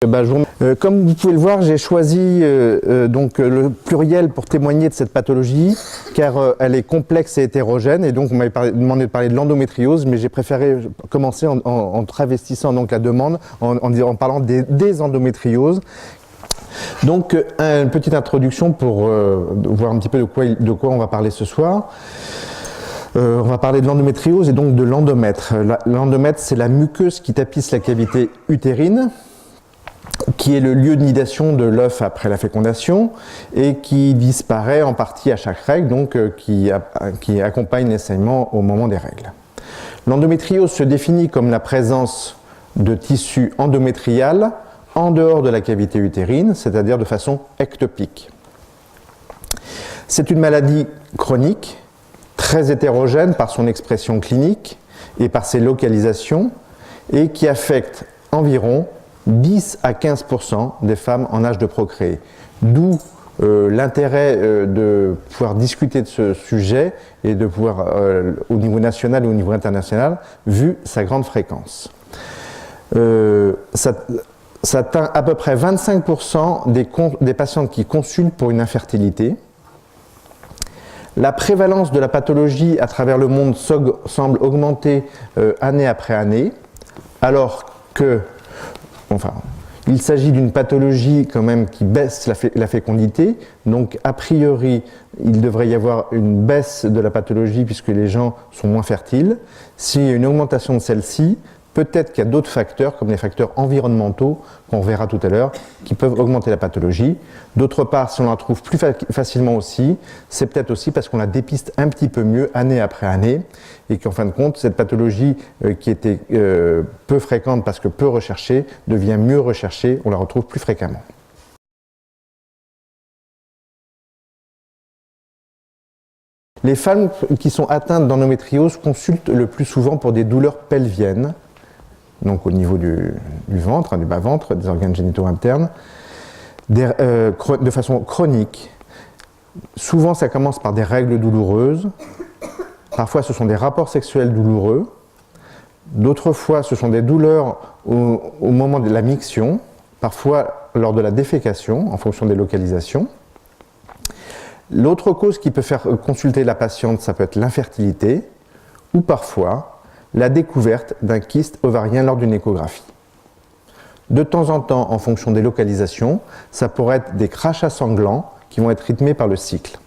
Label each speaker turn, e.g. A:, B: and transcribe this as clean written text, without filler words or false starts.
A: Comme vous pouvez le voir, j'ai choisi donc le pluriel pour témoigner de cette pathologie, car elle est complexe et hétérogène, et donc on m'avait demandé de parler de l'endométriose, mais j'ai préféré commencer en travestissant donc la demande, en parlant des endométrioses. Donc une petite introduction pour voir un petit peu de quoi on va parler ce soir. On va parler de l'endométriose et donc de l'endomètre. L'endomètre, c'est la muqueuse qui tapisse la cavité utérine, qui est le lieu de nidation de l'œuf après la fécondation et qui disparaît en partie à chaque règle, donc qui accompagne les saignements au moment des règles. L'endométriose se définit comme la présence de tissu endométrial en dehors de la cavité utérine, c'est-à-dire de façon ectopique. C'est une maladie chronique, très hétérogène par son expression clinique et par ses localisations, et qui affecte environ 10 à 15% des femmes en âge de procréer. D'où l'intérêt de pouvoir discuter de ce sujet et de pouvoir, au niveau national et au niveau international, vu sa grande fréquence. Ça atteint à peu près 25% des patientes qui consultent pour une infertilité. La prévalence de la pathologie à travers le monde semble augmenter année après année, alors que, il s'agit d'une pathologie quand même qui baisse la fécondité, donc a priori il devrait y avoir une baisse de la pathologie puisque les gens sont moins fertiles. S'il y a une augmentation de celle-ci, peut-être qu'il y a d'autres facteurs, comme les facteurs environnementaux, qu'on verra tout à l'heure, qui peuvent augmenter la pathologie. D'autre part, si on la trouve plus facilement aussi, c'est peut-être aussi parce qu'on la dépiste un petit peu mieux année après année, et qu'en fin de compte, cette pathologie qui était peu fréquente parce que peu recherchée, devient mieux recherchée, on la retrouve plus fréquemment. Les femmes qui sont atteintes d'endométriose consultent le plus souvent pour des douleurs pelviennes, donc au niveau du ventre, du bas-ventre, des organes génitaux internes, de façon chronique. Souvent, ça commence par des règles douloureuses. Parfois, ce sont des rapports sexuels douloureux. D'autres fois, ce sont des douleurs au moment de la miction, parfois lors de la défécation, en fonction des localisations. L'autre cause qui peut faire consulter la patiente, ça peut être l'infertilité, ou parfois la découverte d'un kyste ovarien lors d'une échographie. De temps en temps, en fonction des localisations, ça pourrait être des crachats sanglants qui vont être rythmés par le cycle.